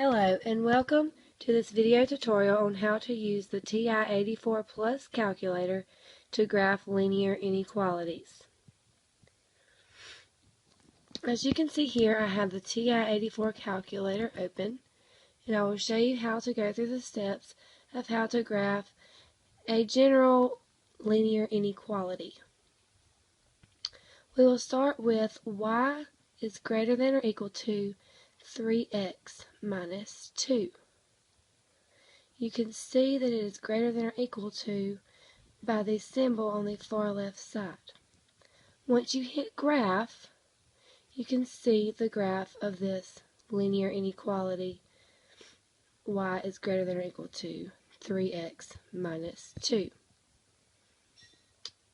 Hello and welcome to this video tutorial on how to use the TI-84 Plus calculator to graph linear inequalities. As you can see here, I have the TI-84 calculator open, and I will show you how to go through the steps of how to graph a general linear inequality. We will start with y is greater than or equal to 3x minus 2. You can see that it is greater than or equal to by the symbol on the far left side. Once you hit graph, you can see the graph of this linear inequality. Y is greater than or equal to 3x minus 2.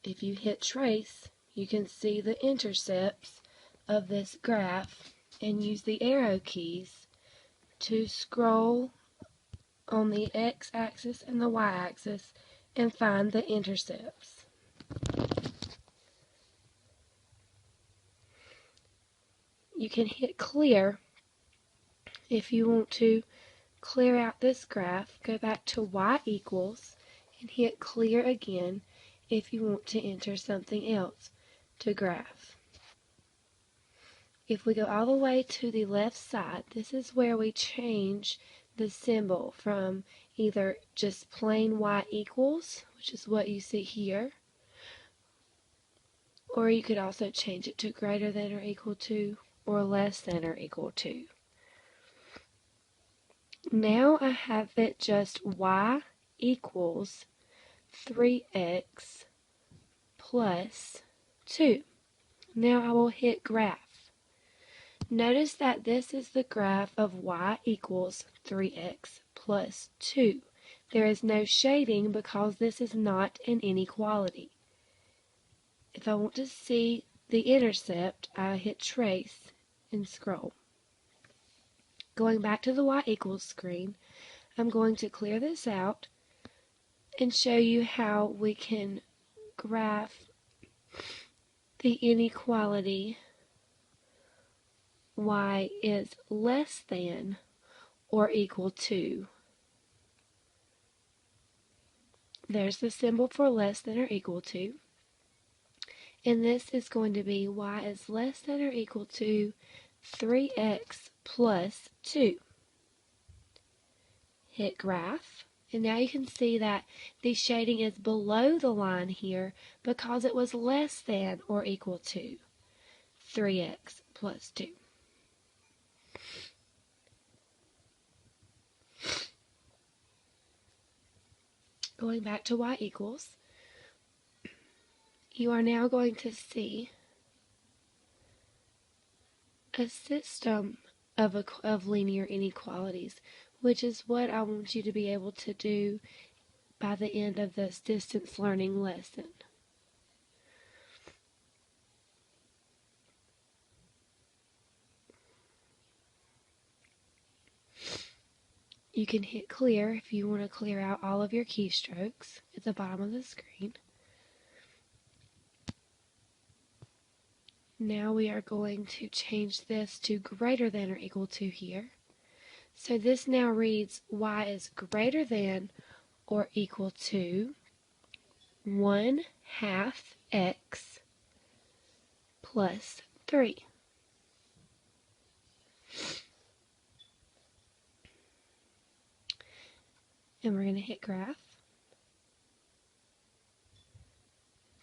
If you hit trace, you can see the intercepts of this graph and use the arrow keys to scroll on the x-axis and the y-axis and find the intercepts. You can hit clear if you want to clear out this graph. Go back to y equals and hit clear again if you want to enter something else to graph. If we go all the way to the left side, this is where we change the symbol from either just plain y equals, which is what you see here, or you could also change it to greater than or equal to or less than or equal to. Now I have it just y equals 3x plus 2. Now I will hit graph. Notice that this is the graph of y equals 3x plus 2. There is no shading because this is not an inequality. If I want to see the intercept, I hit trace and scroll. Going back to the y equals screen, I'm going to clear this out and show you how we can graph the inequality y is less than or equal to. There's the symbol for less than or equal to. And this is going to be y is less than or equal to 3x plus 2. Hit graph. And now you can see that the shading is below the line here because it was less than or equal to 3x plus 2. Going back to y equals, you are now going to see a system of linear inequalities, which is what I want you to be able to do by the end of this distance learning lesson. You can hit clear if you want to clear out all of your keystrokes at the bottom of the screen. Now we are going to change this to greater than or equal to here. So this now reads y is greater than or equal to 1/2 x plus 3. And we're going to hit graph.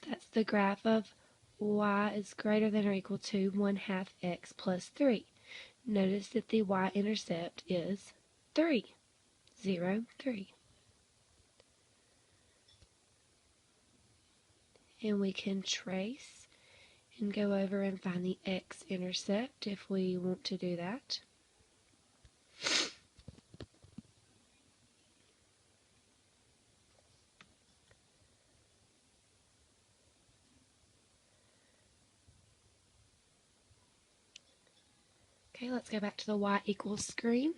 That's the graph of y is greater than or equal to 1/2 x plus 3. Notice that the y-intercept is 3, 0, 3. And we can trace and go over and find the x-intercept if we want to do that. Okay, let's go back to the y equals screen.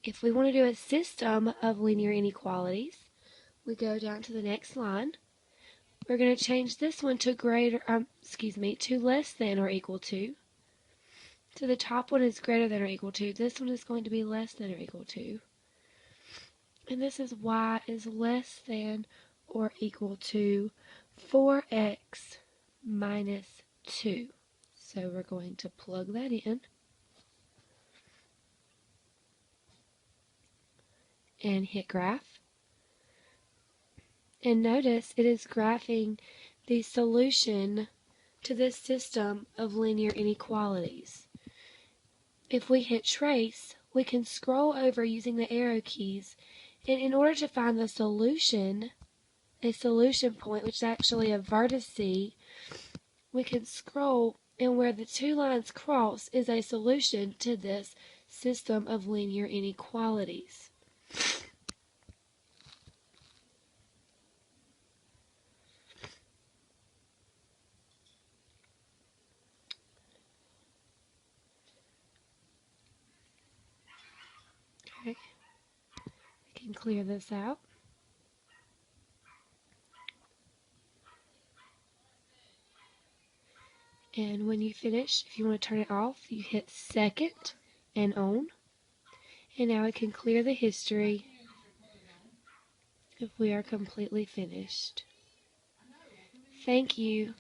If we want to do a system of linear inequalities, we go down to the next line. We're going to change this one to to less than or equal to So the top one is greater than or equal to. This one is going to be less than or equal to. And this is y is less than or equal to 4x minus 2. So we're going to plug that in and hit graph. And notice it is graphing the solution to this system of linear inequalities. If we hit trace, we can scroll over using the arrow keys, and in order to find the solution, a solution point, which is actually a vertice, we can scroll, and where the two lines cross is a solution to this system of linear inequalities. Okay, I can clear this out. And when you finish, if you want to turn it off, you hit second and on. And now we can clear the history if we are completely finished. Thank you.